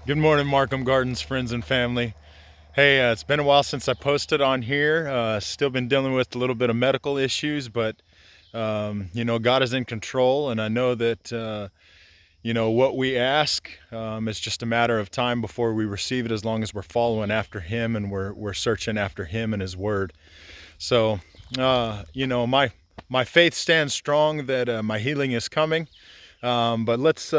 Good morning, Markham Gardens friends and family. Hey, it's been a while since I posted on here. Still been dealing with a little bit of medical issues, but God is in control, and I know that what we ask is just a matter of time before we receive it, as long as we're following after Him and we're searching after Him and His Word. So, my faith stands strong that my healing is coming. But let's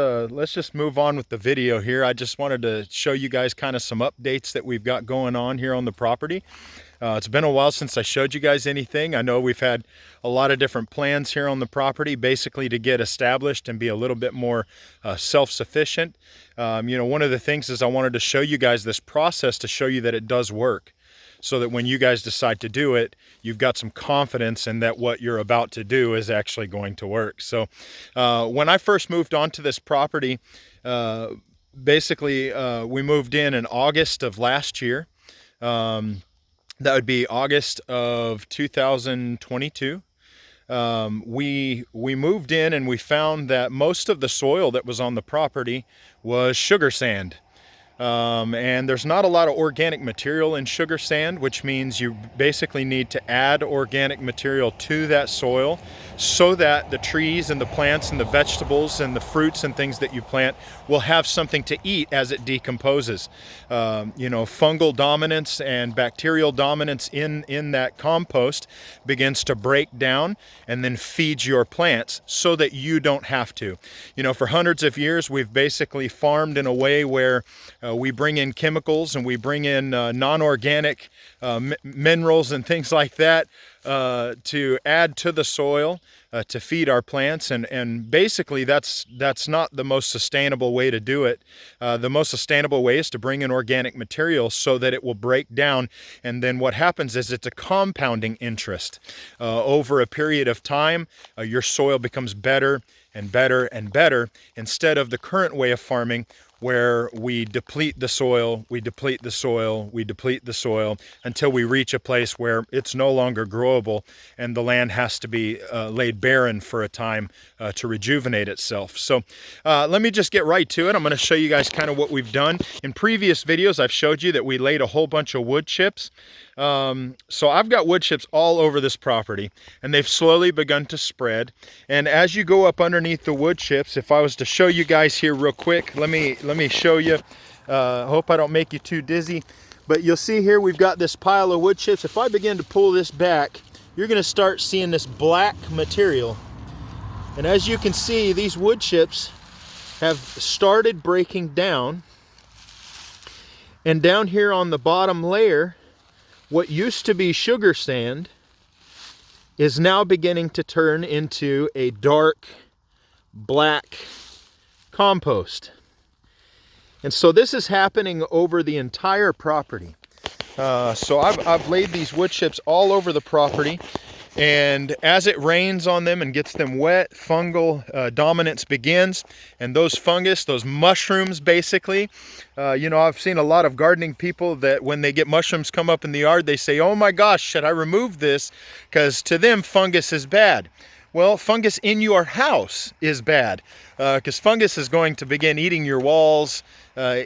just move on with the video here. I just wanted to show you guys kind of some updates that we've got going on here on the property. It's been a while since I showed you guys anything. I know we've had a lot of different plans here on the property, basically to get established and be a little bit more self-sufficient. One of the things is I wanted to show you guys this process to show you that it does work, so that when you guys decide to do it, you've got some confidence in that what you're about to do is actually going to work. So when I first moved onto this property, we moved in August of last year. That would be August of 2022. We moved in and we found that most of the soil that was on the property was sugar sand. And there's not a lot of organic material in sugar sand, which means you basically need to add organic material to that soil so that the trees and the plants and the vegetables and the fruits and things that you plant will have something to eat as it decomposes. Fungal dominance and bacterial dominance in that compost begins to break down and then feeds your plants so that you don't have to. For hundreds of years, we've basically farmed in a way where we bring in chemicals and we bring in non-organic minerals and things like that to add to the soil to feed our plants, and basically that's not the most sustainable way to do it. The most sustainable way is to bring in organic material so that it will break down, and then what happens is it's a compounding interest. Over a period of time, your soil becomes better and better and better, instead of the current way of farming, where we deplete the soil, we deplete the soil, we deplete the soil until we reach a place where it's no longer growable and the land has to be laid barren for a time to rejuvenate itself. So let me just get right to it. I'm going to show you guys kind of what we've done. In previous videos, I've showed you that we laid a whole bunch of wood chips. So I've got wood chips all over this property, and they've slowly begun to spread. And as you go up underneath the wood chips, if I was to show you guys here real quick, let me show you. Hope I don't make you too dizzy, but you'll see here we've got this pile of wood chips. If I begin to pull this back, you're going to start seeing this black material. And as you can see, these wood chips have started breaking down. And down here on the bottom layer, what used to be sugar sand is now beginning to turn into a dark black compost. And so this is happening over the entire property. So I've laid these wood chips all over the property, and as it rains on them and gets them wet, fungal dominance begins, and those fungus, those mushrooms basically, I've seen a lot of gardening people that when they get mushrooms come up in the yard, they say, oh my gosh, should I remove this? Because to them, fungus is bad. Well, fungus in your house is bad, because fungus is going to begin eating your walls,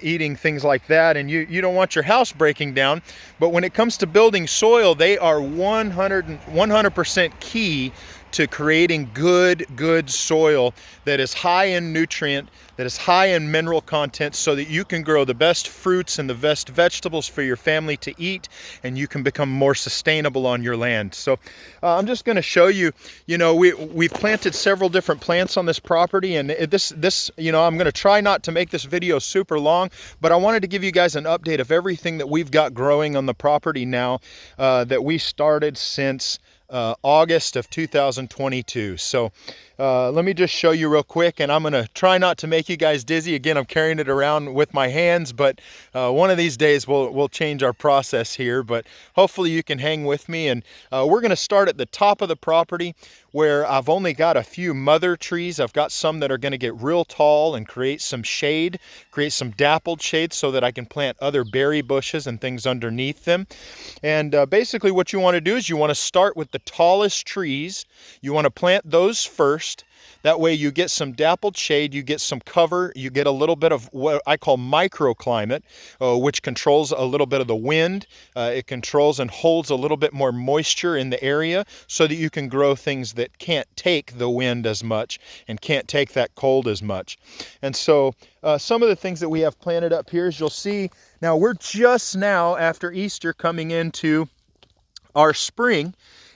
eating things like that, and you don't want your house breaking down. But when it comes to building soil, they are 100% key to creating good soil that is high in nutrient, that is high in mineral content, so that you can grow the best fruits and the best vegetables for your family to eat, and you can become more sustainable on your land. So I'm just going to show you, we've planted several different plants on this property, and I'm going to try not to make this video super long, but I wanted to give you guys an update of everything that we've got growing on the property now that we started since August of 2022. So let me just show you real quick, and I'm going to try not to make you guys dizzy. Again, I'm carrying it around with my hands, but one of these days we'll change our process here, but hopefully you can hang with me. And we're going to start at the top of the property, where I've only got a few mother trees. I've got some that are going to get real tall and create some shade, create some dappled shade, so that I can plant other berry bushes and things underneath them. And basically what you want to do is you want to start with the tallest trees. You want to plant those first. That way you get some dappled shade, you get some cover, you get a little bit of what I call microclimate, which controls a little bit of the wind. It controls and holds a little bit more moisture in the area so that you can grow things that can't take the wind as much and can't take that cold as much. And so some of the things that we have planted up here, as you'll see, now we're just now after Easter coming into our spring.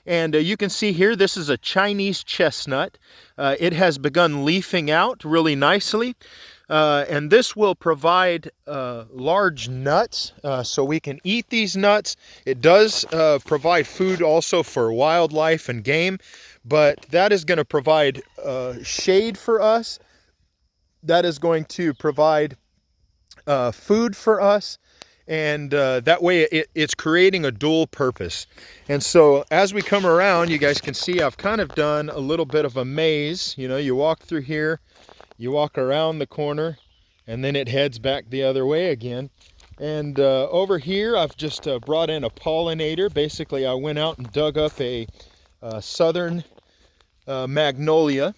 And you can see here, this is a Chinese chestnut. It has begun leafing out really nicely. And this will provide large nuts, so we can eat these nuts. It does provide food also for wildlife and game, but that is going to provide shade for us. That is going to provide food for us. And that way it's creating a dual purpose. And so as we come around, you guys can see I've kind of done a little bit of a maze. You know, you walk through here, you walk around the corner, and then it heads back the other way again. And over here I've just brought in a pollinator. Basically I went out and dug up a southern magnolia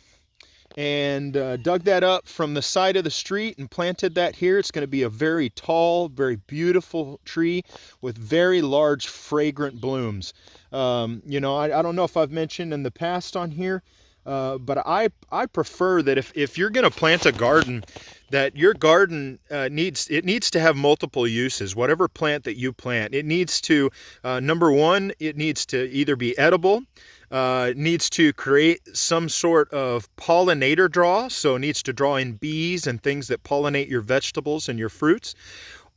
and dug that up from the side of the street and planted that here. It's going to be a very tall, very beautiful tree with very large fragrant blooms. You know, I don't know if I've mentioned in the past on here, but I prefer that if you're going to plant a garden, that your garden needs to have multiple uses. Whatever plant that you plant, it needs to, number one, it needs to either be edible, needs to create some sort of pollinator draw, so it needs to draw in bees and things that pollinate your vegetables and your fruits,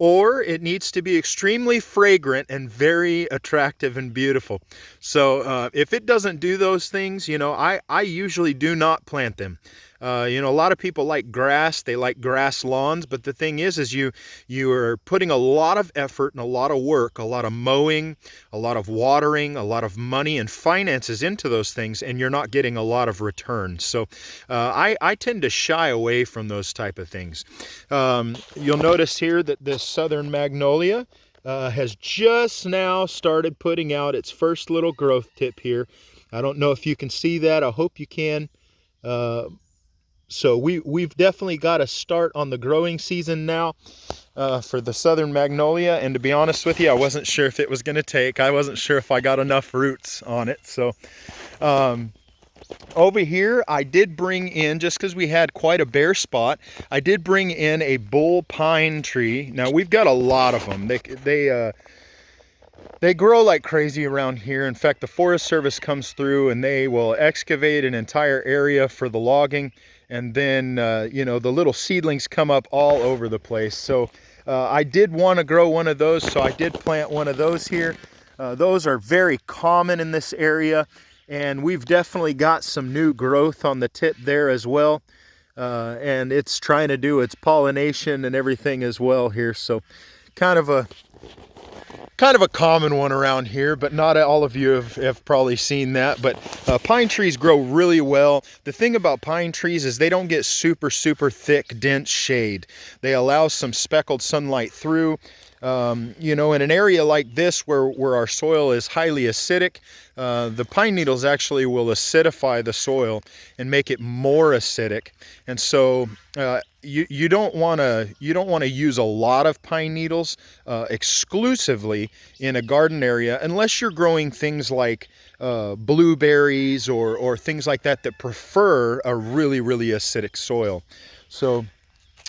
or it needs to be extremely fragrant and very attractive and beautiful. So if it doesn't do those things, you know, I usually do not plant them. You know, a lot of people like grass, they like grass lawns, but the thing is you are putting a lot of effort and a lot of work, a lot of mowing, a lot of watering, a lot of money and finances into those things, and you're not getting a lot of return. So I tend to shy away from those type of things. You'll notice here that this southern magnolia has just now started putting out its first little growth tip here. I don't know if you can see that. I hope you can. So we've definitely got a start on the growing season now for the southern magnolia. And to be honest with you, I wasn't sure if it was going to take. I wasn't sure if I got enough roots on it. So over here, I did bring in, just because we had quite a bare spot, I did bring in a bull pine tree. Now we've got a lot of them. They grow like crazy around here. In fact, the Forest Service comes through and they will excavate an entire area for the logging. And then, you know, the little seedlings come up all over the place. So I did want to grow one of those, so I did plant one of those here. Those are very common in this area, and we've definitely got some new growth on the tip there as well. And it's trying to do its pollination and everything as well here. So kind of a common one around here, but not all of you have probably seen that. But pine trees grow really well. The thing about pine trees is they don't get super thick, dense shade. They allow some speckled sunlight through. You know, in an area like this where our soil is highly acidic, the pine needles actually will acidify the soil and make it more acidic. And so you don't want to use a lot of pine needles exclusively in a garden area, unless you're growing things like blueberries or things like that prefer a really acidic soil. So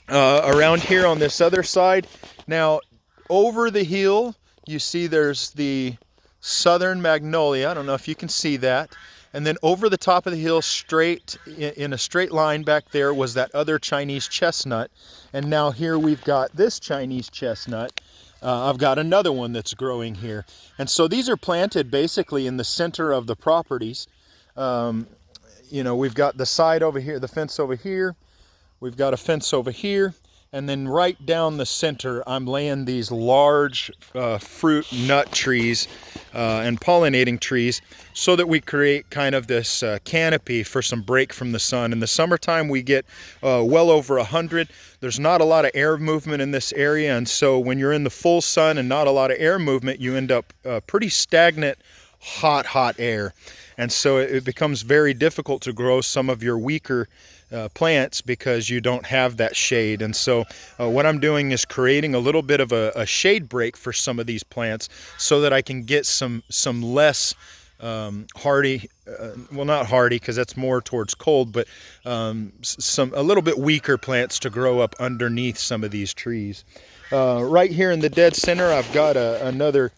around here on this other side, now over the hill, you see there's the southern magnolia. I don't know if you can see that. And then over the top of the hill, straight in a straight line back there, was that other Chinese chestnut. And now here we've got this Chinese chestnut. I've got another one that's growing here. And so these are planted basically in the center of the properties. You know, we've got the side over here, the fence over here. We've got a fence over here. And then right down the center, I'm laying these large fruit nut trees and pollinating trees so that we create kind of this canopy for some break from the sun. In the summertime, we get well over 100. There's not a lot of air movement in this area, and so when you're in the full sun and not a lot of air movement, you end up pretty stagnant, hot air. and so it becomes very difficult to grow some of your weaker plants because you don't have that shade. And so what I'm doing is creating a little bit of a shade break for some of these plants so that I can get some less hardy, well, not hardy because that's more towards cold, but a little bit weaker plants to grow up underneath some of these trees. Right here in the dead center, I've got another,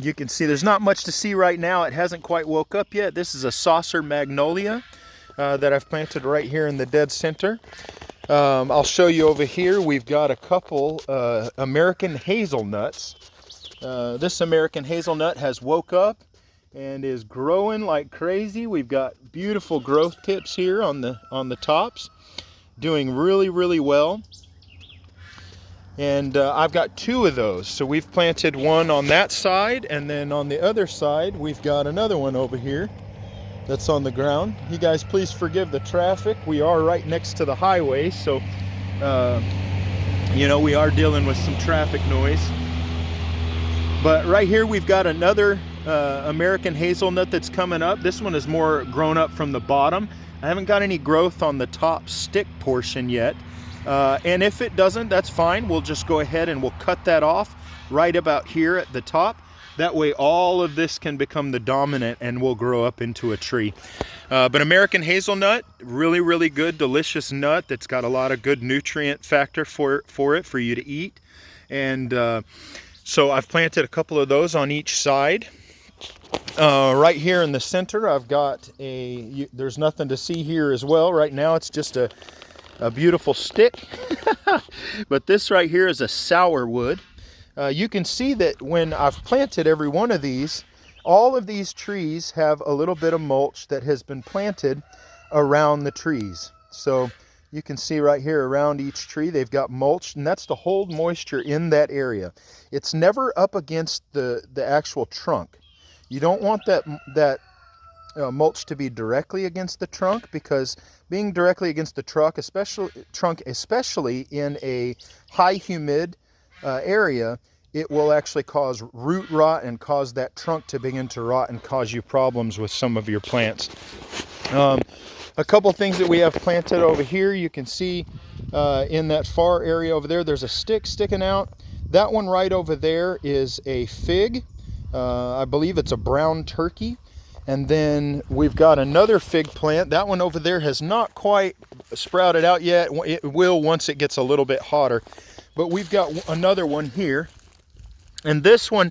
you can see there's not much to see right now. It hasn't quite woke up yet. This is a saucer magnolia that I've planted right here in the dead center. I'll show you over here. We've got a couple American hazelnuts. This American hazelnut has woke up and is growing like crazy. We've got beautiful growth tips here on the tops, doing really, really well. And I've got two of those. So we've planted one on that side, and then on the other side we've got another one over here that's on the ground. You guys please forgive the traffic. We are right next to the highway, so you know, we are dealing with some traffic noise. But right here we've got another American hazelnut that's coming up. This one is more grown up from the bottom. I haven't got any growth on the top stick portion yet. And if it doesn't, that's fine. We'll just go ahead and we'll cut that off right about here at the top. That way all of this can become the dominant and will grow up into a tree. But American hazelnut, really, really good, delicious nut that's got a lot of good nutrient factor for you to eat. And so I've planted a couple of those on each side. Right here in the center, I've got there's nothing to see here as well. Right now it's just a beautiful stick. But this right here is a sourwood. You can see that when I've planted every one of these, all of these trees have a little bit of mulch that has been planted around the trees. So you can see right here around each tree they've got mulch, and that's to hold moisture in that area. It's never up against the actual trunk. You don't want that mulch to be directly against the trunk, because being directly against the trunk, especially in a high humid area, it will actually cause root rot and cause that trunk to begin to rot and cause you problems with some of your plants. A couple things that we have planted over here, you can see in that far area over there, there's a stick sticking out. That one right over there is a fig. I believe it's a brown turkey. And then we've got another fig plant. That one over there has not quite sprouted out yet. It will once it gets a little bit hotter. But we've got another one here. And this one,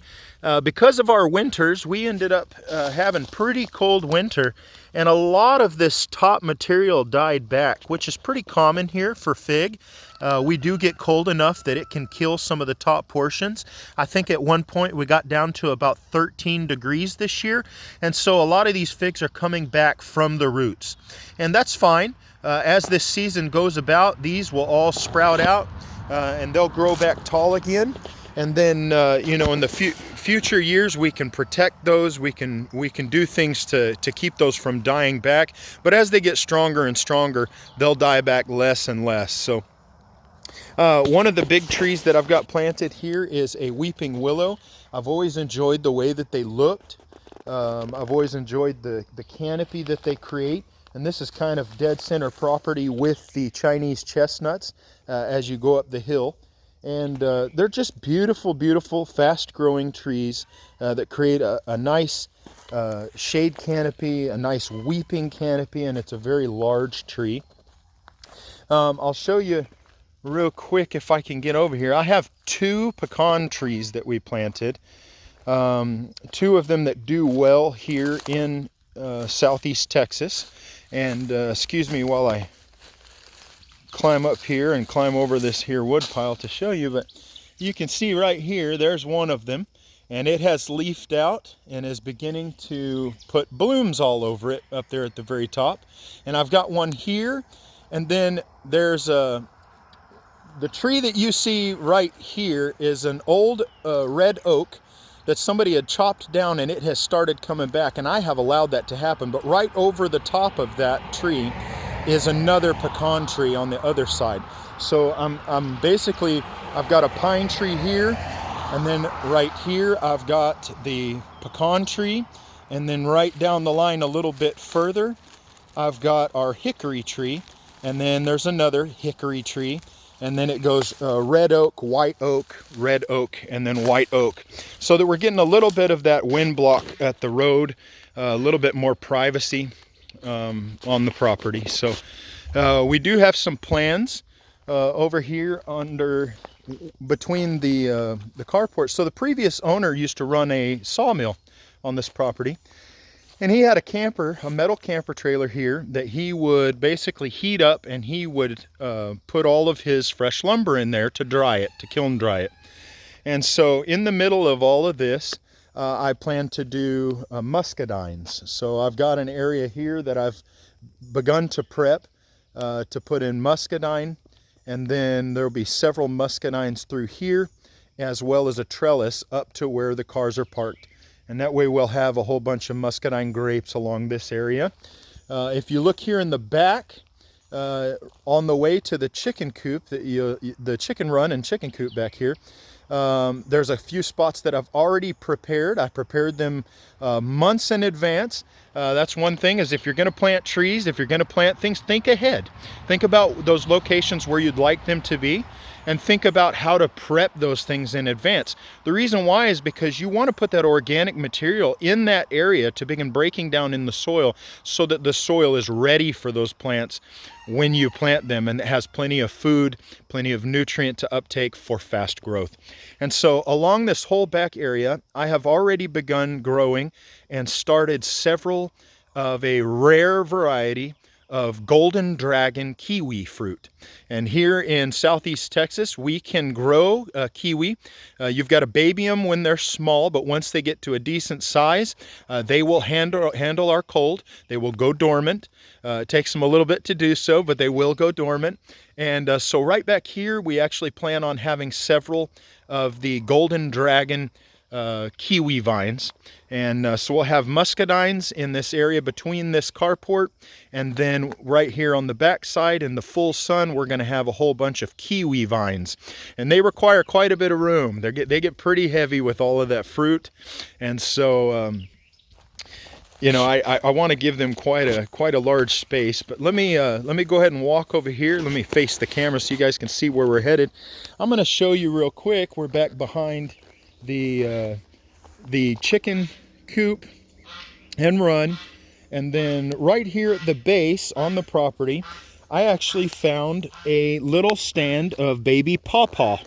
because of our winters, we ended up having pretty cold winter. And a lot of this top material died back, which is pretty common here for fig. We do get cold enough that it can kill some of the top portions. I think at one point we got down to about 13 degrees this year. And so a lot of these figs are coming back from the roots. And that's fine. As this season goes about, these will all sprout out and they'll grow back tall again. And then, you know, in the future years, we can protect those. We can do things to keep those from dying back. But as they get stronger and stronger, they'll die back less and less. So one of the big trees that I've got planted here is a weeping willow. I've always enjoyed the way that they looked. I've always enjoyed the canopy that they create. And this is kind of dead center property with the Chinese chestnuts as you go up the hill. And they're just beautiful, beautiful, fast-growing trees that create a nice shade canopy, a nice weeping canopy, and it's a very large tree. I'll show you real quick if I can get over here. I have two pecan trees that we planted. Two of them that do well here in southeast Texas. And excuse me while I climb up here and climb over this here wood pile to show you, but you can see right here there's one of them, and it has leafed out and is beginning to put blooms all over it up there at the very top. And I've got one here, and then there's the tree that you see right here is an old red oak that somebody had chopped down, and it has started coming back, and I have allowed that to happen. But right over the top of that tree is another pecan tree on the other side. So I'm basically, I've got a pine tree here, and then right here I've got the pecan tree. And then right down the line a little bit further, I've got our hickory tree, and then there's another hickory tree, and then it goes red oak, red oak, and then white oak. So that we're getting a little bit of that wind block at the road, a little bit more privacy on the property. So we do have some plans over here between the carport. So the previous owner used to run a sawmill on this property. And he had a metal camper trailer here that he would basically heat up, and he would put all of his fresh lumber in there to dry it, to kiln dry it. And so in the middle of all of this, I plan to do muscadines. So I've got an area here that I've begun to prep to put in muscadine, and then there'll be several muscadines through here, as well as a trellis up to where the cars are parked. And that way we'll have a whole bunch of muscadine grapes along this area. If you look here in the back, on the way to the chicken coop, the chicken run and chicken coop back here, there's a few spots that I've already prepared. I prepared them months in advance. That's one thing, is if you're going to plant trees, if you're going to plant things, think ahead. Think about those locations where you'd like them to be, and think about how to prep those things in advance. The reason why is because you want to put that organic material in that area to begin breaking down in the soil, so that the soil is ready for those plants when you plant them, and it has plenty of food, plenty of nutrient to uptake for fast growth. And so along this whole back area, I have already begun growing and started several of a rare variety of golden dragon kiwi fruit. And here in southeast Texas, we can grow kiwi. You've got to baby them when they're small, but once they get to a decent size, they will handle our cold. They will go dormant. It takes them a little bit to do so, but they will go dormant. And so right back here, we actually plan on having several of the golden dragon kiwi vines. And so we'll have muscadines in this area between this carport, and then right here on the back side in the full sun, we're going to have a whole bunch of kiwi vines, and they require quite a bit of room. They get pretty heavy with all of that fruit, and so you know, I want to give them quite a large space. But let me go ahead and walk over here. Let me face the camera so you guys can see where we're headed. I'm going to show you real quick. We're back behind the chicken coop and run, and then right here at the base on the property, I actually found a little stand of baby pawpaw.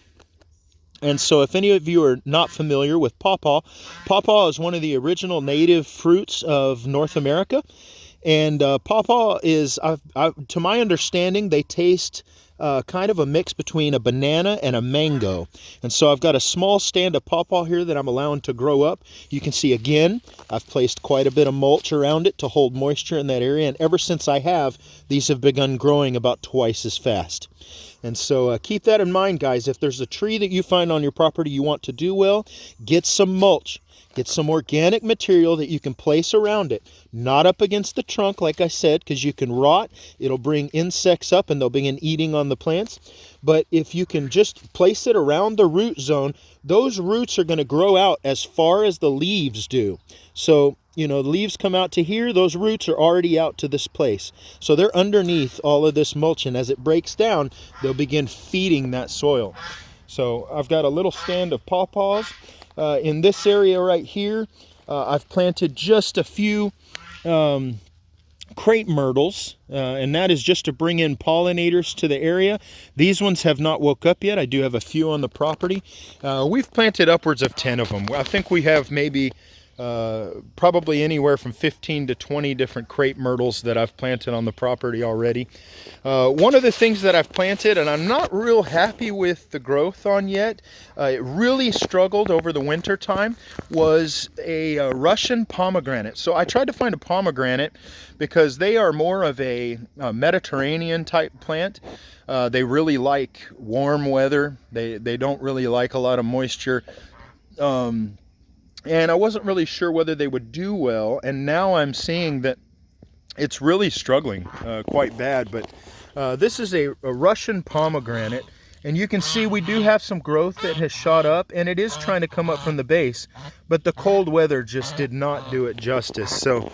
And so if any of you are not familiar with pawpaw, pawpaw is one of the original native fruits of North America. And pawpaw is, to my understanding, they taste kind of a mix between a banana and a mango. And so I've got a small stand of pawpaw here that I'm allowing to grow up. You can see again, I've placed quite a bit of mulch around it to hold moisture in that area. And ever since I have, these have begun growing about twice as fast. And so keep that in mind, guys. If there's a tree that you find on your property you want to do well, get some mulch. Get some organic material that you can place around it. Not up against the trunk, like I said, because you can rot. It'll bring insects up and they'll begin eating on the plants. But if you can just place it around the root zone, those roots are going to grow out as far as the leaves do. So, you know, the leaves come out to here, those roots are already out to this place. So they're underneath all of this mulch, and as it breaks down, they'll begin feeding that soil. So I've got a little stand of pawpaws. In this area right here, I've planted just a few crepe myrtles, and that is just to bring in pollinators to the area. These ones have not woke up yet. I do have a few on the property. We've planted upwards of 10 of them. I think we have maybe probably anywhere from 15 to 20 different crepe myrtles that I've planted on the property already. One of the things that I've planted, and I'm not real happy with the growth on yet, it really struggled over the winter time, was a Russian pomegranate. So I tried to find a pomegranate because they are more of a Mediterranean type plant. They really like warm weather. They don't really like a lot of moisture. And I wasn't really sure whether they would do well, and now I'm seeing that it's really struggling quite bad. But this is a Russian pomegranate, And you can see we do have some growth that has shot up, and it is trying to come up from the base, but the cold weather just did not do it justice. So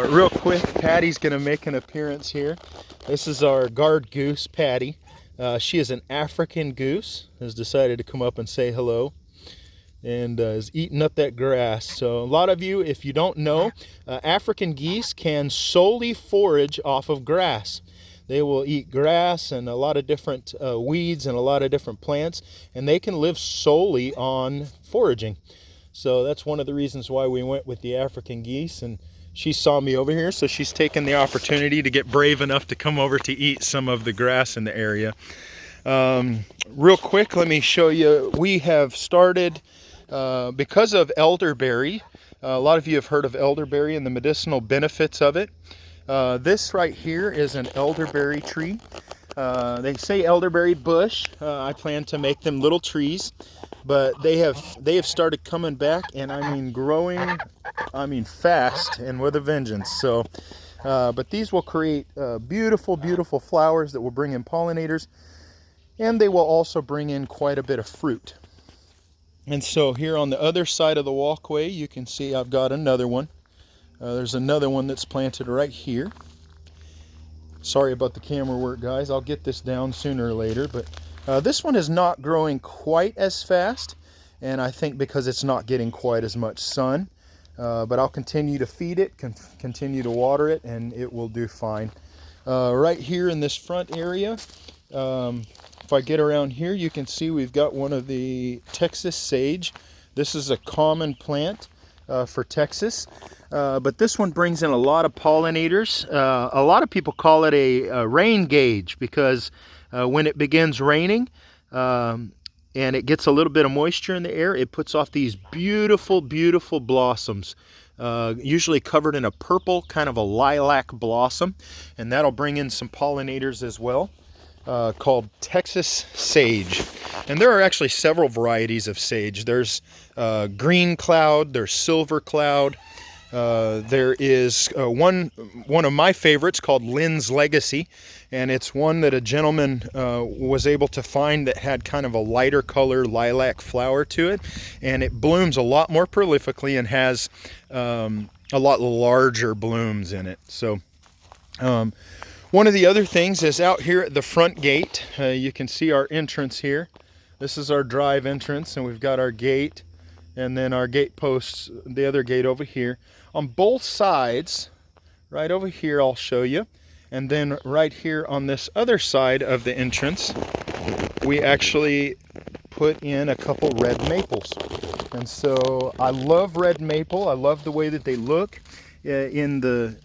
real quick, Patty's gonna make an appearance here. This is our guard goose, Patty. She is an African goose, has decided to come up and say hello, and is eating up that grass. So a lot of you, if you don't know, African geese can solely forage off of grass. They will eat grass and a lot of different weeds and a lot of different plants, and they can live solely on foraging. So that's one of the reasons why we went with the African geese, and she saw me over here, so she's taken the opportunity to get brave enough to come over to eat some of the grass in the area. Real quick, let me show you, we have started, because of elderberry, a lot of you have heard of elderberry and the medicinal benefits of it. This right here is an elderberry tree. They say elderberry bush. I plan to make them little trees, but they have started coming back, and I mean growing, I mean fast and with a vengeance. So, but these will create beautiful, beautiful flowers that will bring in pollinators, and they will also bring in quite a bit of fruit. And so here on the other side of the walkway, you can see I've got another one. There's another one that's planted right here. Sorry about the camera work, guys. I'll get this down sooner or later, but this one is not growing quite as fast, and I think because it's not getting quite as much sun. But I'll continue to feed it, continue to water it, and it will do fine. Right here in this front area, if I get around here, you can see we've got one of the Texas sage. This is a common plant for Texas. But this one brings in a lot of pollinators. A lot of people call it a rain gauge because when it begins raining and it gets a little bit of moisture in the air, it puts off these beautiful, beautiful blossoms, usually covered in a purple, kind of a lilac blossom, and that'll bring in some pollinators as well, called Texas sage. And there are actually several varieties of sage. There's green cloud, there's silver cloud. There is one of my favorites called Lynn's Legacy, and it's one that a gentleman was able to find that had kind of a lighter color lilac flower to it, and it blooms a lot more prolifically and has a lot larger blooms in it. So one of the other things is out here at the front gate, you can see our entrance here. This is our drive entrance, and we've got our gate and then our gate posts, the other gate over here. On both sides, right over here I'll show you, and then right here on this other side of the entrance, we actually put in a couple red maples. And so I love red maple. I love the way that they look. In the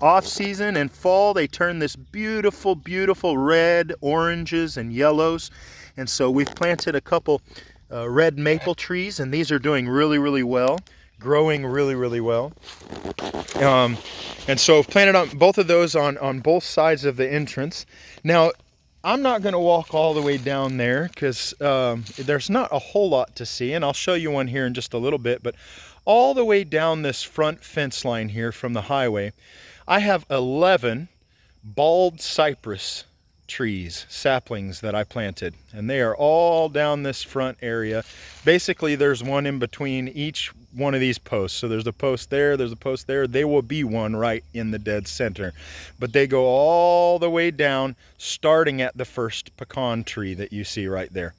off season and fall, they turn this beautiful, beautiful red, oranges, and yellows. And so we've planted a couple red maple trees, and these are doing really, really well, growing really, really well. And so I've planted on both of those on both sides of the entrance. Now, I'm not going to walk all the way down there because there's not a whole lot to see, and I'll show you one here in just a little bit. But all the way down this front fence line here from the highway, I have 11 bald cypress trees, saplings that I planted, and they are all down this front area. Basically, there's one in between each one of these posts. So there's a post there, there's a post there. There will be one right in the dead center. But they go all the way down, starting at the first pecan tree that you see right there.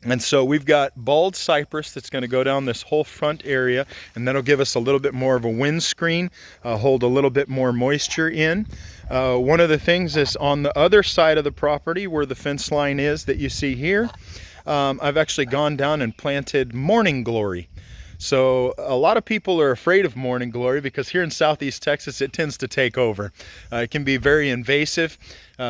And so we've got bald cypress that's going to go down this whole front area, and that'll give us a little bit more of a windscreen, hold a little bit more moisture in. One of the things is on the other side of the property where the fence line is that you see here, I've actually gone down and planted morning glory. So a lot of people are afraid of morning glory because here in southeast Texas it tends to take over. It can be very invasive.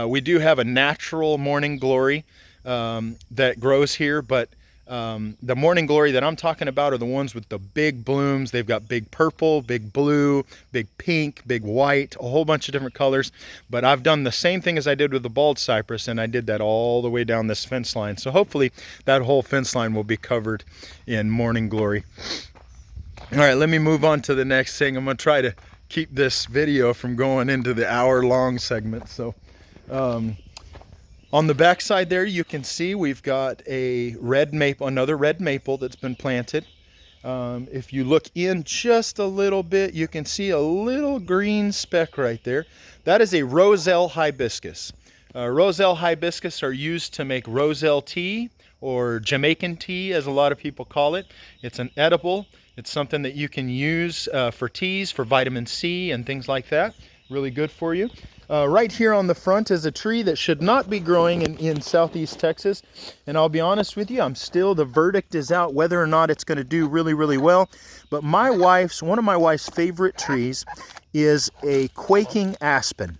We do have a natural morning glory that grows here, but the morning glory that I'm talking about are the ones with the big blooms. They've got big purple, big blue, big pink, big white, a whole bunch of different colors. But I've done the same thing as I did with the bald cypress, and I did that all the way down this fence line. So hopefully that whole fence line will be covered in morning glory. All right, let me move on to the next thing. I'm going to try to keep this video from going into the hour-long segment. So On the back side there, you can see we've got a red maple, another red maple that's been planted. If you look in just a little bit, you can see a little green speck right there. That is a roselle hibiscus. Roselle hibiscus are used to make roselle tea, or Jamaican tea as a lot of people call it. It's an edible. It's something that you can use for teas, for vitamin C and things like that. Really good for you. Right here on the front is a tree that should not be growing in southeast Texas. And I'll be honest with you, the verdict is out whether or not it's going to do really, really well. But one of my wife's favorite trees is a quaking aspen.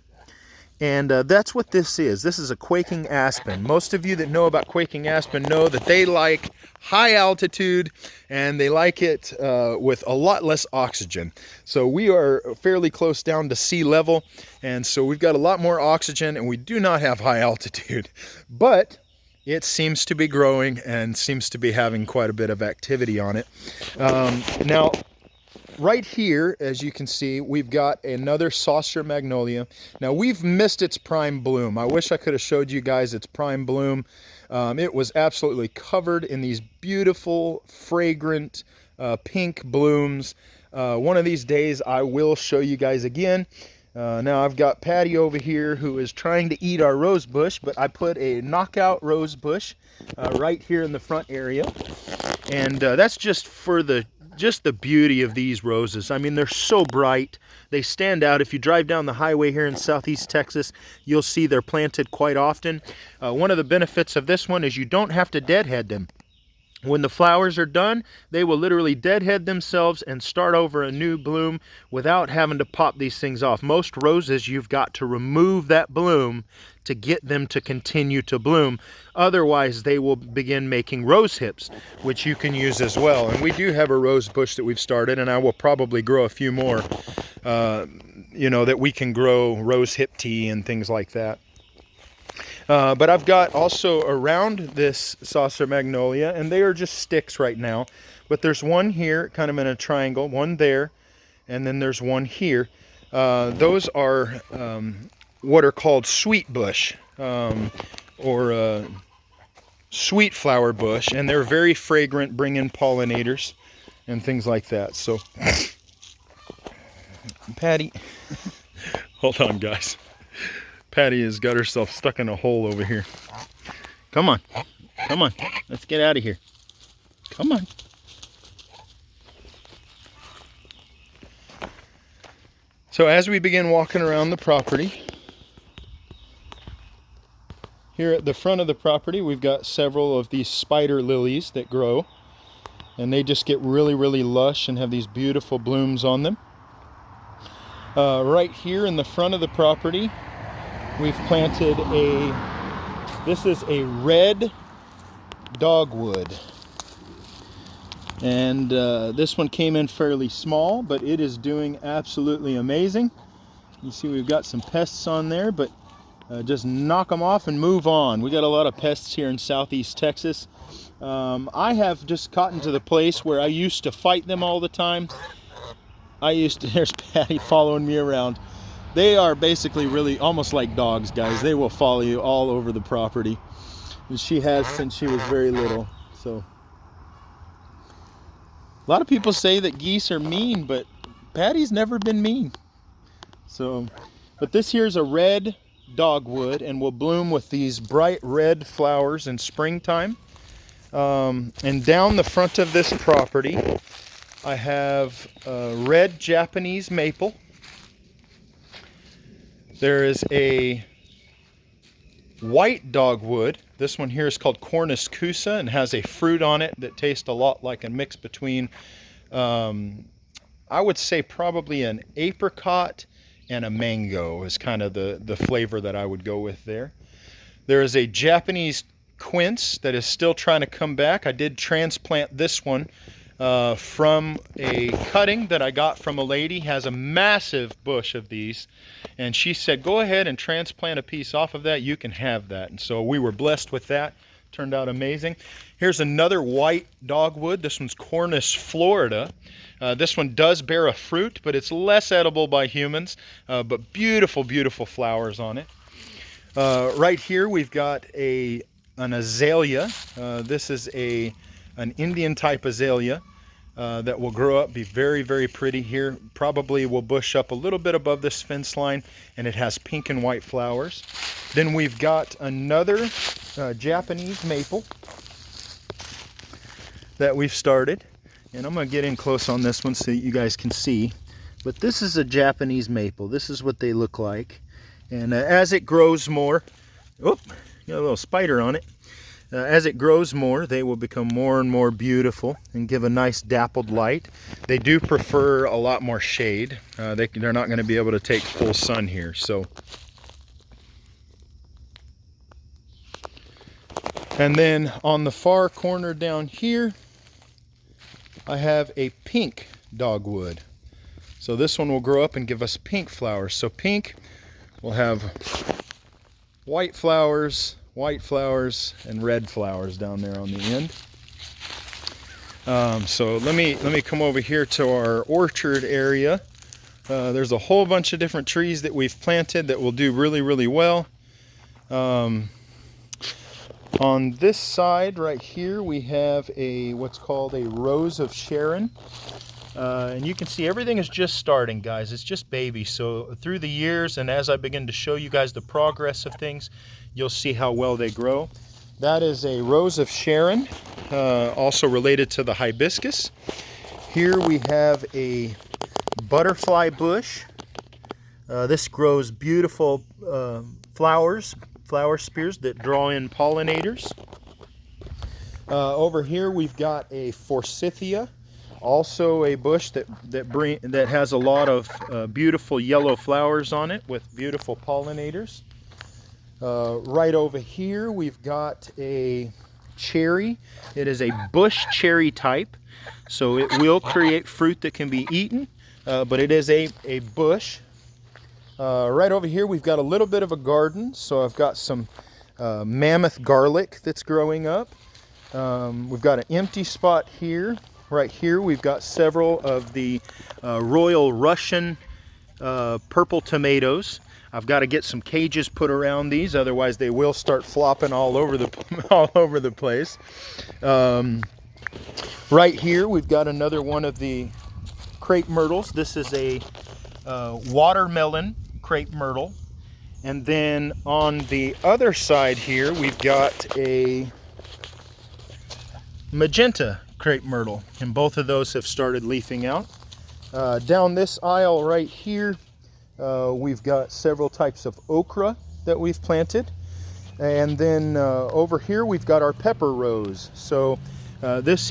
And that's what this is. This is a quaking aspen. Most of you that know about quaking aspen know that they like high altitude and they like it with a lot less oxygen. So we are fairly close down to sea level, and so we've got a lot more oxygen and we do not have high altitude. But it seems to be growing and seems to be having quite a bit of activity on it. Now, right here, as you can see, we've got another saucer magnolia. Now, we've missed its prime bloom. I wish I could have showed you guys its prime bloom. It was absolutely covered in these beautiful, fragrant, pink blooms. One of these days, I will show you guys again. Now, I've got Patty over here who is trying to eat our rose bush, but I put a knockout rose bush right here in the front area. And that's just for the beauty of these roses. I mean, they're so bright. They stand out. If you drive down the highway here in southeast Texas, you'll see they're planted quite often. One of the benefits of this one is you don't have to deadhead them. When the flowers are done, they will literally deadhead themselves and start over a new bloom without having to pop these things off. Most roses, you've got to remove that bloom to get them to continue to bloom. Otherwise, they will begin making rose hips, which you can use as well. And we do have a rose bush that we've started, and I will probably grow a few more, that we can grow rose hip tea and things like that. But I've got also around this saucer magnolia, and they are just sticks right now, but there's one here kind of in a triangle, one there, and then there's one here. Those are what are called sweet bush, or sweet flower bush, and they're very fragrant, bring in pollinators and things like that. So Patty, hold on guys. Patty has got herself stuck in a hole over here. Come on. Come on. Let's get out of here. Come on. So as we begin walking around the property, here at the front of the property, we've got several of these spider lilies that grow. And they just get really, really lush and have these beautiful blooms on them. Right here in the front of the property, we've planted this is a red dogwood. And this one came in fairly small, but it is doing absolutely amazing. You see we've got some pests on there, but just knock them off and move on. We got a lot of pests here in southeast Texas. I have just gotten to the place where I used to fight them all the time. There's Patty following me around. They are basically really almost like dogs, guys. They will follow you all over the property. And she has since she was very little. So a lot of people say that geese are mean, but Patty's never been mean. So, but this here's a red dogwood and will bloom with these bright red flowers in springtime. And down the front of this property, I have a red Japanese maple. There is a white dogwood. This one here is called Cornus cusa and has a fruit on it that tastes a lot like a mix between, I would say probably an apricot and a mango is kind of the flavor that I would go with there. There is a Japanese quince that is still trying to come back. I did transplant this one from a cutting that I got from a lady. Has a massive bush of these, and she said go ahead and transplant a piece off of that, you can have that. And so we were blessed with that. Turned out amazing. Here's another white dogwood. This one's Cornus florida. This one does bear a fruit, but it's less edible by humans, but beautiful, beautiful flowers on it. Right here we've got an azalea. This is an Indian type azalea that will grow up, be very, very pretty here. Probably will bush up a little bit above this fence line, and it has pink and white flowers. Then we've got another Japanese maple that we've started. And I'm going to get in close on this one so you guys can see. But this is a Japanese maple. This is what they look like. And as it grows more, got a little spider on it. As it grows more, they will become more and more beautiful and give a nice dappled light. They do prefer a lot more shade. They're not going to be able to take full sun here. So, and then on the far corner down here, I have a pink dogwood. So this one will grow up and give us pink flowers. So pink will have white flowers, and red flowers down there on the end. So let me come over here to our orchard area. There's a whole bunch of different trees that we've planted that will do really, really well. On this side right here we have what's called a Rose of Sharon. And you can see everything is just starting, guys. It's just baby. So through the years, and as I begin to show you guys the progress of things, you'll see how well they grow. That is a Rose of Sharon, also related to the hibiscus. Here we have a butterfly bush. This grows beautiful flower spears that draw in pollinators. Over here we've got a forsythia, also a bush that has a lot of beautiful yellow flowers on it with beautiful pollinators. Right over here we've got a cherry. It is a bush cherry type, so it will create fruit that can be eaten, but it is a bush. Right over here we've got a little bit of a garden, so I've got some mammoth garlic that's growing up. We've got an empty spot here. Right here we've got several of the Royal Russian purple tomatoes. I've got to get some cages put around these, otherwise they will start flopping all over the place. Right here we've got another one of the crepe myrtles. This is a watermelon crepe myrtle. And then on the other side here we've got a magenta crepe myrtle, and both of those have started leafing out. Down this aisle right here we've got several types of okra that we've planted, and then over here we've got our pepper rose. So this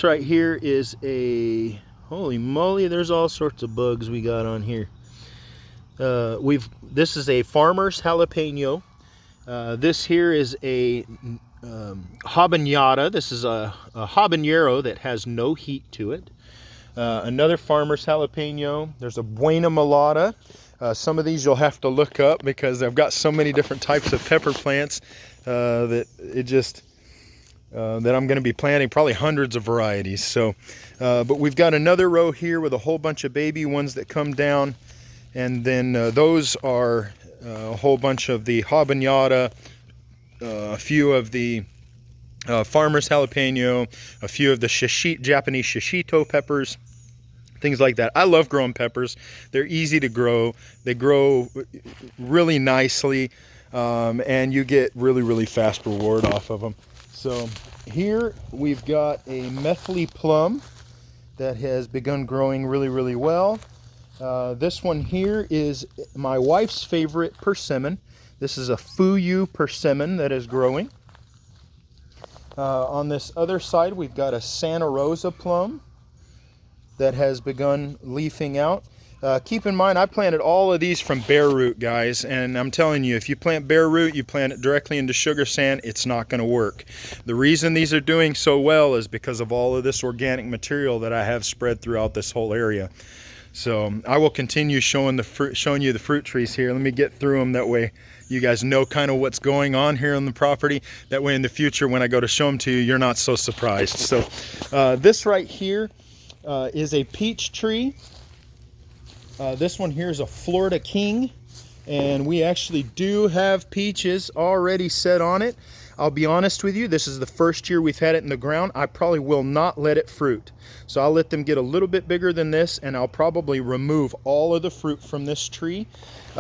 right here is a, holy moly, there's all sorts of bugs we got on here. This is a farmer's jalapeno. This here is a habanada. This is a habanero that has no heat to it. Another farmer's jalapeno. There's a buena mulata. Some of these you'll have to look up because I've got so many different types of pepper plants that I'm going to be planting probably hundreds of varieties. So, but we've got another row here with a whole bunch of baby ones that come down, and then those are a whole bunch of the habanada, a few of the farmer's jalapeno, a few of the Japanese shishito peppers, things like that. I love growing peppers. They're easy to grow. They grow really nicely, and you get really, really fast reward off of them. So here we've got a methyl plum that has begun growing really, really well. This one here is my wife's favorite persimmon. This is a Fuyu persimmon that is growing. On this other side we've got a Santa Rosa plum that has begun leafing out. Keep in mind I planted all of these from bare root, guys, and I'm telling you, if you plant bare root, you plant it directly into sugar sand, it's not going to work. The reason these are doing so well is because of all of this organic material that I have spread throughout this whole area. So I will continue showing you the fruit trees here. Let me get through them, that way you guys know kind of what's going on here on the property. That way in the future when I go to show them to you, you're not so surprised. So this right here is a peach tree. This one here is a Florida King, and we actually do have peaches already set on it. I'll be honest with you, this is the first year we've had it in the ground. I probably will not let it fruit. So I'll let them get a little bit bigger than this, and I'll probably remove all of the fruit from this tree.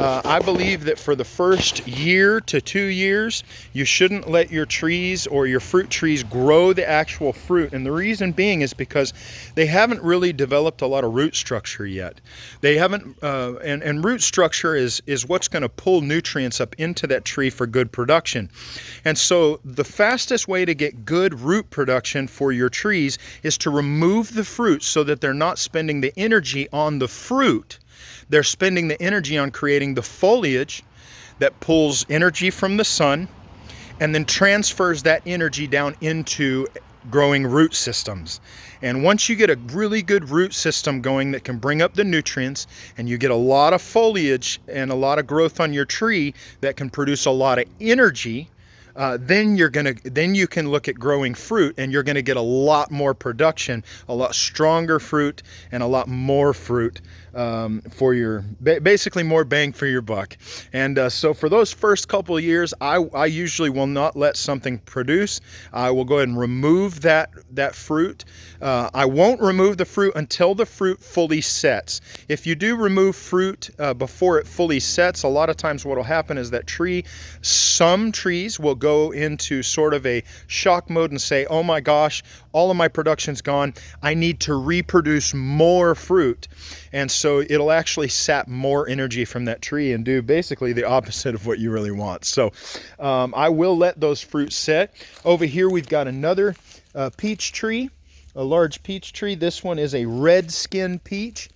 I believe that for the first year to 2 years, you shouldn't let your trees or your fruit trees grow the actual fruit. And the reason being is because they haven't really developed a lot of root structure yet. They haven't, and root structure is what's going to pull nutrients up into that tree for good production. And so the fastest way to get good root production for your trees is to remove the fruit so that they're not spending the energy on the fruit. They're spending the energy on creating the foliage that pulls energy from the sun and then transfers that energy down into growing root systems. And once you get a really good root system going that can bring up the nutrients, and you get a lot of foliage and a lot of growth on your tree that can produce a lot of energy, then you can look at growing fruit, and you're going to get a lot more production, a lot stronger fruit, and a lot more fruit for your, basically more bang for your buck. And so for those first couple of years, I usually will not let something produce. I will go ahead and remove that fruit. I won't remove the fruit until the fruit fully sets. If you do remove fruit before it fully sets, a lot of times what will happen is that some trees will go into sort of a shock mode and say, oh my gosh, all of my production's gone. I need to reproduce more fruit. And so it'll actually sap more energy from that tree and do basically the opposite of what you really want. So I will let those fruits set. Over here we've got another peach tree, a large peach tree. This one is a red skin peach.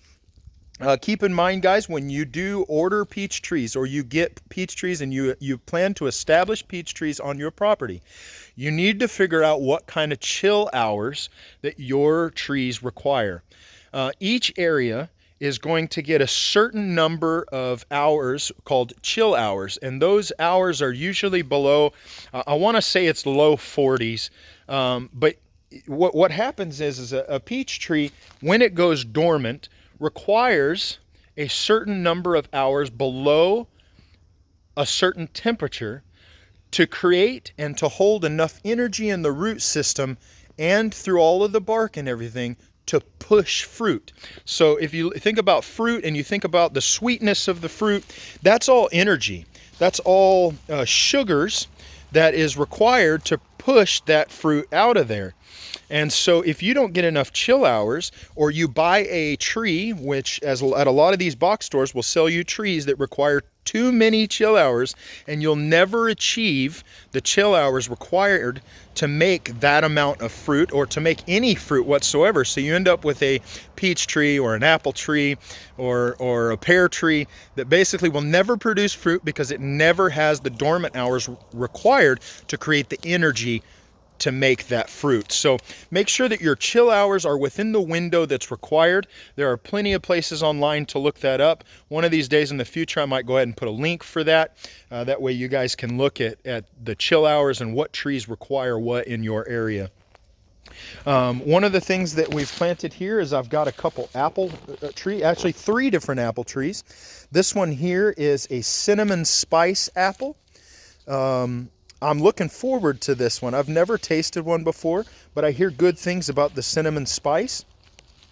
Keep in mind, guys, when you do order peach trees or you get peach trees and you plan to establish peach trees on your property, you need to figure out what kind of chill hours that your trees require. Each area is going to get a certain number of hours called chill hours, and those hours are usually below, I want to say it's low 40s, but what happens is a peach tree, when it goes dormant, requires a certain number of hours below a certain temperature to create and to hold enough energy in the root system and through all of the bark and everything to push fruit. So if you think about fruit and you think about the sweetness of the fruit, that's all energy. That's all sugars that is required to push that fruit out of there. And so if you don't get enough chill hours, or you buy a tree, which at a lot of these box stores will sell you trees that require too many chill hours, and you'll never achieve the chill hours required to make that amount of fruit or to make any fruit whatsoever. So you end up with a peach tree or an apple tree or a pear tree that basically will never produce fruit because it never has the dormant hours required to create the energy to make that fruit. So make sure that your chill hours are within the window that's required. There are plenty of places online to look that up. One of these days in the future, I might go ahead and put a link for that. That way you guys can look at the chill hours and what trees require what in your area. One of the things that we've planted here is I've got a couple apple tree, actually 3 different apple trees. This one here is a cinnamon spice apple. I'm looking forward to this one. I've never tasted one before, but I hear good things about the cinnamon spice.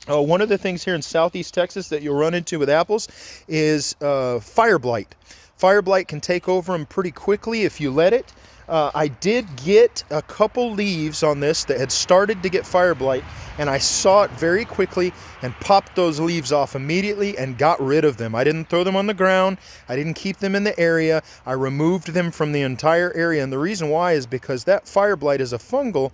One of the things here in Southeast Texas that you'll run into with apples is fire blight. Fire blight can take over them pretty quickly if you let it. I did get a couple leaves on this that had started to get fire blight, and I saw it very quickly and popped those leaves off immediately and got rid of them. I didn't throw them on the ground. I didn't keep them in the area. I removed them from the entire area, and the reason why is because that fire blight is a fungal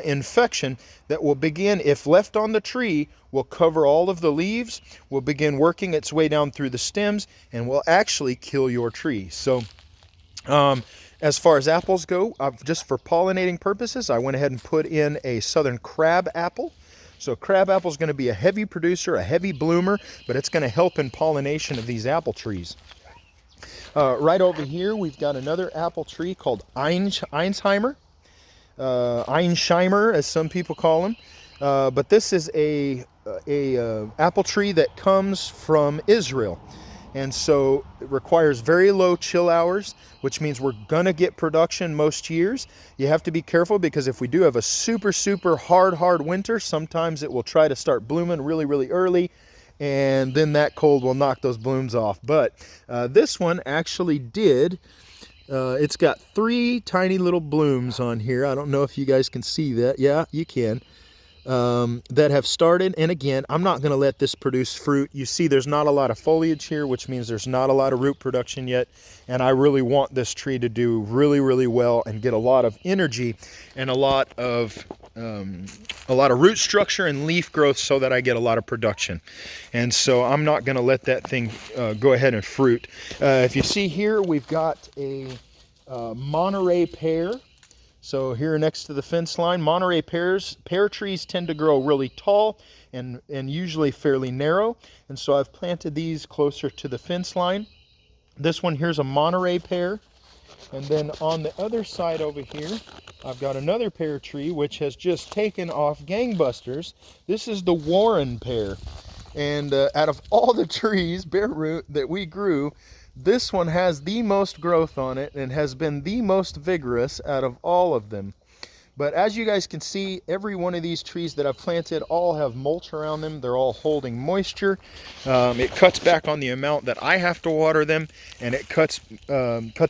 infection that will begin, if left on the tree, will cover all of the leaves, will begin working its way down through the stems, and will actually kill your tree. So as far as apples go, just for pollinating purposes, I went ahead and put in a southern crab apple. So crab apple is going to be a heavy producer, a heavy bloomer, but it's going to help in pollination of these apple trees. Right over here, we've got another apple tree called Einsheimer, as some people call him. But this is a apple tree that comes from Israel. And so it requires very low chill hours, which means we're gonna get production most years. You have to be careful because if we do have a super, super hard winter, sometimes it will try to start blooming really, really early, and then that cold will knock those blooms off. But this one actually did. It's got 3 tiny little blooms on here. I don't know if you guys can see that. Yeah, you can. That have started, and again, I'm not going to let this produce fruit. You see there's not a lot of foliage here, which means there's not a lot of root production yet, and I really want this tree to do really, really well and get a lot of energy and a lot of root structure and leaf growth so that I get a lot of production. And so I'm not going to let that thing go ahead and fruit. If you see here, we've got a Monterey pear. So here next to the fence line, Monterey pear trees tend to grow really tall and usually fairly narrow. And so I've planted these closer to the fence line. This one here's a Monterey pear. And then on the other side over here, I've got another pear tree which has just taken off gangbusters. This is the Warren pear. And out of all the trees, bare root, that we grew, this one has the most growth on it and has been the most vigorous out of all of them. But as you guys can see, every one of these trees that I've planted all have mulch around them. They're all holding moisture. It cuts back on the amount that I have to water them, and it cuts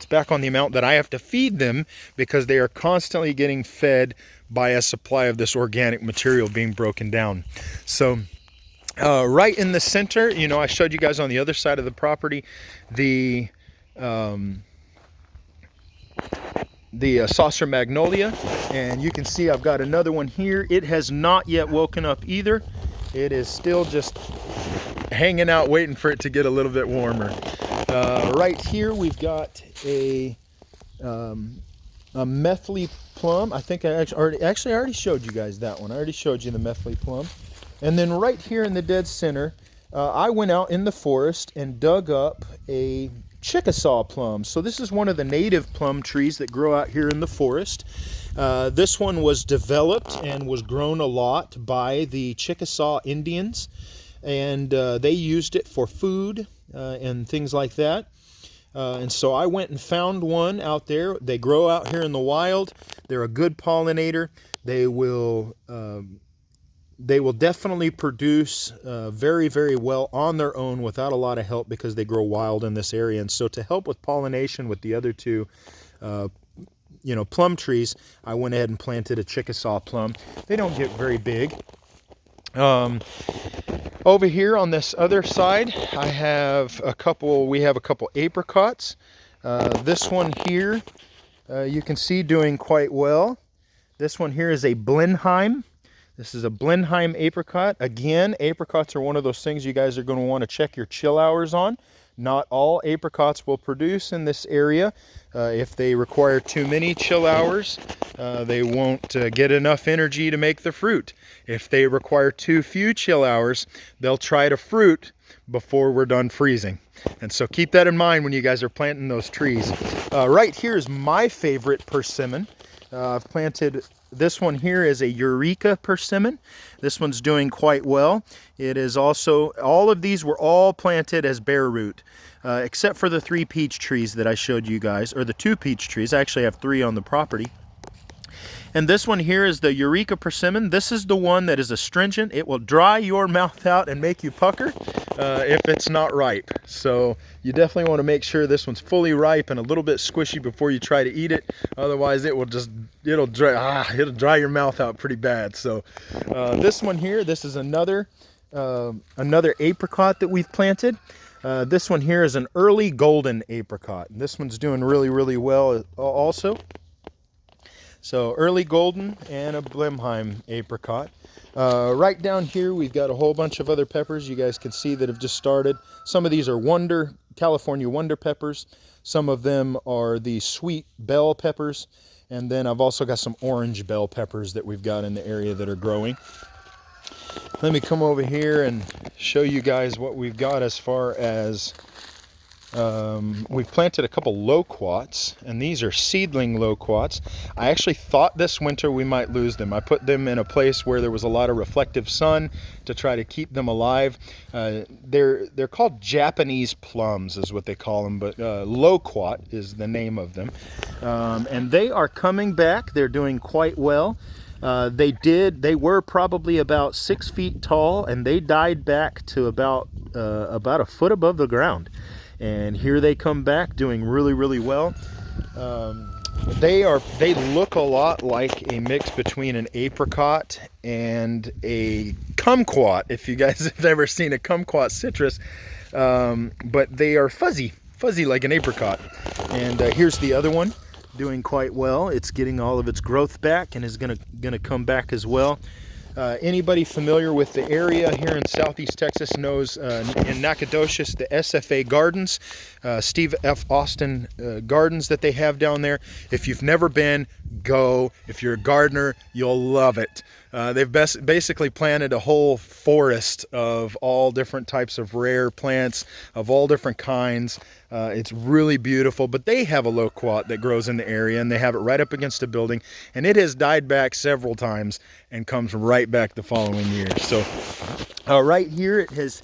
back on the amount that I have to feed them because they are constantly getting fed by a supply of this organic material being broken down. So right in the center, you know, I showed you guys on the other side of the property the saucer magnolia, and you can see I've got another one here. It has not yet woken up either. It is still just hanging out waiting for it to get a little bit warmer. Right here we've got a methley plum. I think I already showed you guys that one. I already showed you the methley plum. And then right here in the dead center, I went out in the forest and dug up a Chickasaw plum. So this is one of the native plum trees that grow out here in the forest. This one was developed and was grown a lot by the Chickasaw Indians, and they used it for food and things like that. And so I went and found one out there. They grow out here in the wild. They're a good pollinator. They will definitely produce very, very well on their own without a lot of help because they grow wild in this area. And so to help with pollination with the other two, plum trees, I went ahead and planted a Chickasaw plum. They don't get very big. Over here on this other side, we have a couple apricots. This one here, you can see doing quite well. This one here is a Blenheim. This is a Blenheim apricot. Again, apricots are one of those things you guys are going to want to check your chill hours on. Not all apricots will produce in this area. If they require too many chill hours, they won't get enough energy to make the fruit. If they require too few chill hours, they'll try to fruit before we're done freezing. And so keep that in mind when you guys are planting those trees. Right here is my favorite persimmon. I've planted this one here is a Eureka persimmon. This one's doing quite well. It is also, all of these were all planted as bare root, except for the 3 peach trees that I showed you guys, or the 2 peach trees. I actually have 3 on the property. And this one here is the Eureka persimmon. This is the one that is astringent. It will dry your mouth out and make you pucker if it's not ripe. So you definitely want to make sure this one's fully ripe and a little bit squishy before you try to eat it. Otherwise, it'll dry your mouth out pretty bad. So this one here, this is another apricot that we've planted. This one here is an early golden apricot. And this one's doing really, really well also. So early golden and a Blenheim apricot. Right down here we've got a whole bunch of other peppers you guys can see that have just started. Some of these are California wonder peppers. Some of them are the sweet bell peppers. And then I've also got some orange bell peppers that we've got in the area that are growing. Let me come over here and show you guys what we've got as far as We've planted a couple loquats, and these are seedling loquats. I actually thought this winter we might lose them. I put them in a place where there was a lot of reflective sun to try to keep them alive. They're called Japanese plums is what they call them, but loquat is the name of them. And they are coming back. They're doing quite well. They were probably about 6 feet tall, and they died back to about a foot above the ground. And here they come back doing really, really well. They look a lot like a mix between an apricot and a kumquat, if you guys have ever seen a kumquat citrus. But they are fuzzy like an apricot. And here's the other one, doing quite well. It's getting all of its growth back and is gonna come back as well. Anybody familiar with the area here in Southeast Texas knows in Nacogdoches, the SFA Gardens, Steve F. Austin Gardens that they have down there. If you've never been, go. If you're a gardener, you'll love it. They've basically planted a whole forest of all different types of rare plants of all different kinds. It's really beautiful, but they have a loquat that grows in the area, and they have it right up against a building, and it has died back several times and comes right back the following year. So right here it has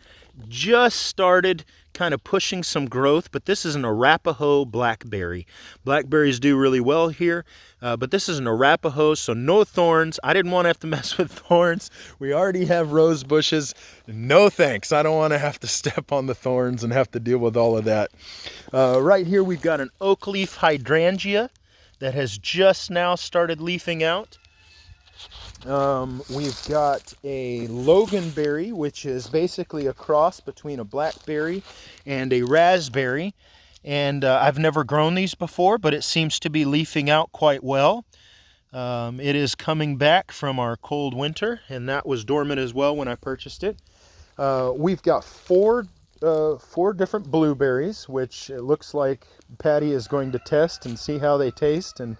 just started kind of pushing some growth, but this is an Arapaho blackberry. Blackberries do really well here, but this is an Arapaho, so no thorns. I didn't want to have to mess with thorns. We already have rose bushes. No thanks. I don't want to have to step on the thorns and have to deal with all of that. Right here we've got an oak leaf hydrangea that has just now started leafing out. We've got a loganberry, which is basically a cross between a blackberry and a raspberry. And I've never grown these before, but it seems to be leafing out quite well. It is coming back from our cold winter, and that was dormant as well when I purchased it. We've got four different blueberries, which it looks like Patty is going to test and see how they taste, and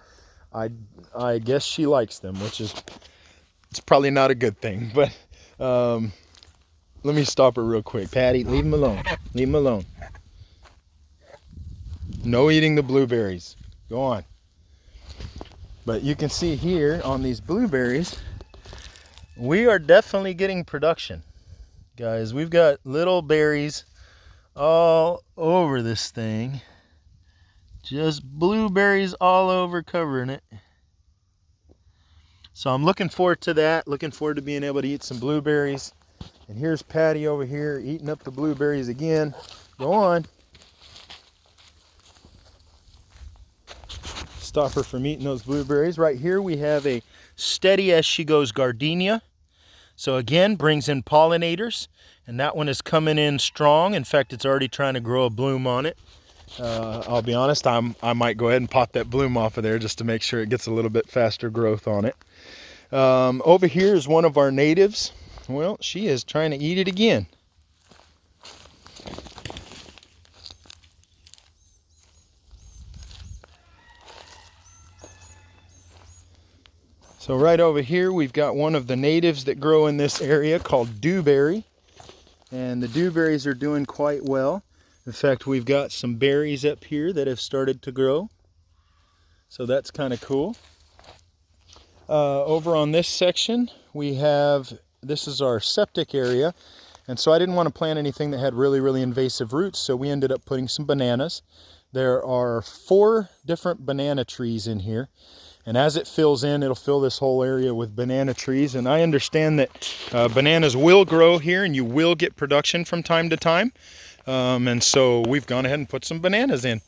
I guess she likes them, which is... it's probably not a good thing, but let me stop her real quick. Patty, leave him alone. Leave him alone. No eating the blueberries. Go on. But you can see here on these blueberries, we are definitely getting production. Guys, we've got little berries all over this thing. Just blueberries all over covering it. So I'm looking forward to that, looking forward to being able to eat some blueberries. And here's Patty over here eating up the blueberries again. Go on. Stop her from eating those blueberries. Right here we have a steady as she goes gardenia. So again, brings in pollinators. And that one is coming in strong. In fact, it's already trying to grow a bloom on it. I'll be honest, I might go ahead and pop that bloom off of there just to make sure it gets a little bit faster growth on it. Over here is one of our natives. Well, she is trying to eat it again. So right over here we've got one of the natives that grow in this area called dewberry. And the dewberries are doing quite well. In fact, we've got some berries up here that have started to grow. So that's kind of cool. Over on this section, we have, this is our septic area. And so I didn't want to plant anything that had really, really invasive roots. So we ended up putting some bananas. There are 4 different banana trees in here. And as it fills in, it'll fill this whole area with banana trees. And I understand that bananas will grow here and you will get production from time to time. And so we've gone ahead and put some bananas in.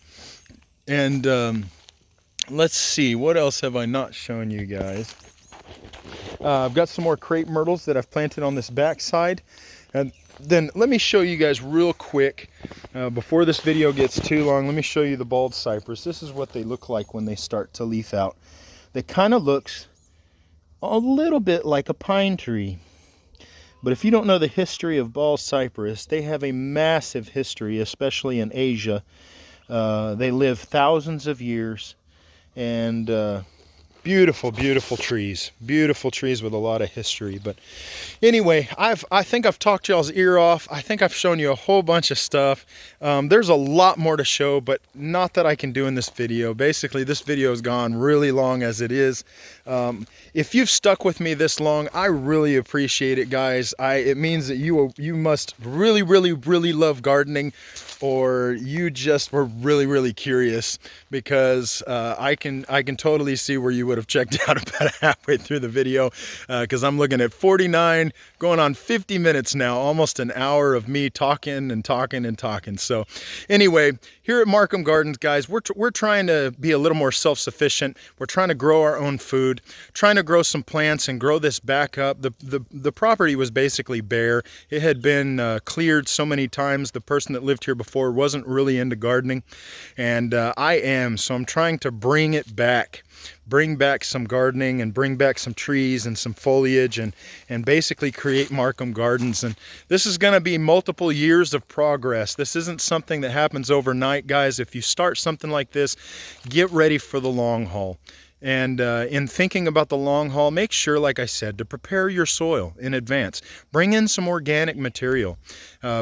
And let's see, what else have I not shown you guys? I've got some more crepe myrtles that I've planted on this back side. And then let me show you guys real quick, before this video gets too long, let me show you the bald cypress. This is what they look like when they start to leaf out. They kind of looks a little bit like a pine tree. But if you don't know the history of bald cypress, they have a massive history, especially in Asia. They live thousands of years, and Beautiful, beautiful trees. Beautiful trees with a lot of history. But anyway, I think I've talked y'all's ear off. I think I've shown you a whole bunch of stuff. There's a lot more to show, but not that I can do in this video. Basically, this video has gone really long as it is. If you've stuck with me this long, I really appreciate it, guys. It means that you must really, really, really love gardening, or you just were really, really curious, because I can totally see where you would have checked out about halfway through the video, because I'm looking at 49, going on 50 minutes now, almost an hour of me talking and talking and talking. So anyway, here at Markham Gardens, guys, we're trying to be a little more self-sufficient. We're trying to grow our own food, trying to grow some plants and grow this back up. The property was basically bare. It had been cleared so many times. The person that lived here before wasn't really into gardening, and I am, so I'm trying to bring it back. Bring back some gardening and bring back some trees and some foliage, and basically create Markham Gardens. And this is going to be multiple years of progress. This isn't something that happens overnight, guys. If you start something like this, get ready for the long haul. And in thinking about the long haul, make sure, like I said, to prepare your soil in advance. Bring in some organic material.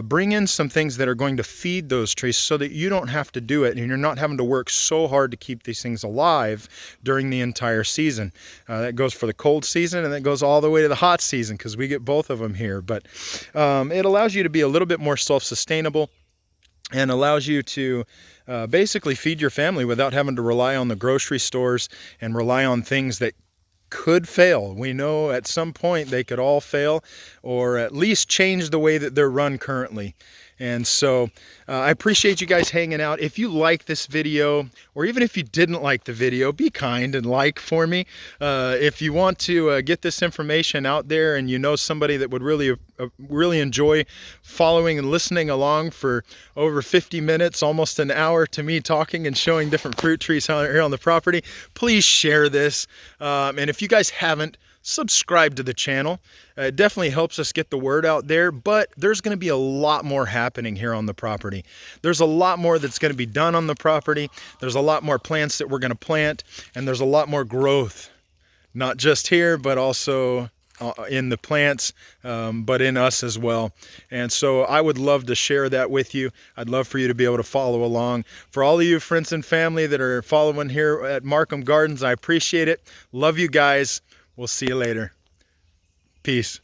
Bring in some things that are going to feed those trees so that you don't have to do it, and you're not having to work so hard to keep these things alive during the entire season. That goes for the cold season, and that goes all the way to the hot season, because we get both of them here. But it allows you to be a little bit more self-sustainable, and allows you to basically feed your family without having to rely on the grocery stores and rely on things that could fail. We know at some point they could all fail, or at least change the way that they're run currently. And so I appreciate you guys hanging out. If you like this video, or even if you didn't like the video, be kind and like for me. If you want to get this information out there, and you know somebody that would really enjoy following and listening along for over 50 minutes, almost an hour, to me talking and showing different fruit trees here on the property, please share this. And if you guys haven't, subscribe to the channel. It definitely helps us get the word out there, but there's going to be a lot more happening here on the property. There's a lot more that's going to be done on the property. There's a lot more plants that we're going to plant, and there's a lot more growth, not just here, but also in the plants, but in us as well. And so I would love to share that with you. I'd love for you to be able to follow along. For all of you friends and family that are following here at Markham Gardens, I appreciate it. Love you guys. We'll see you later. Peace.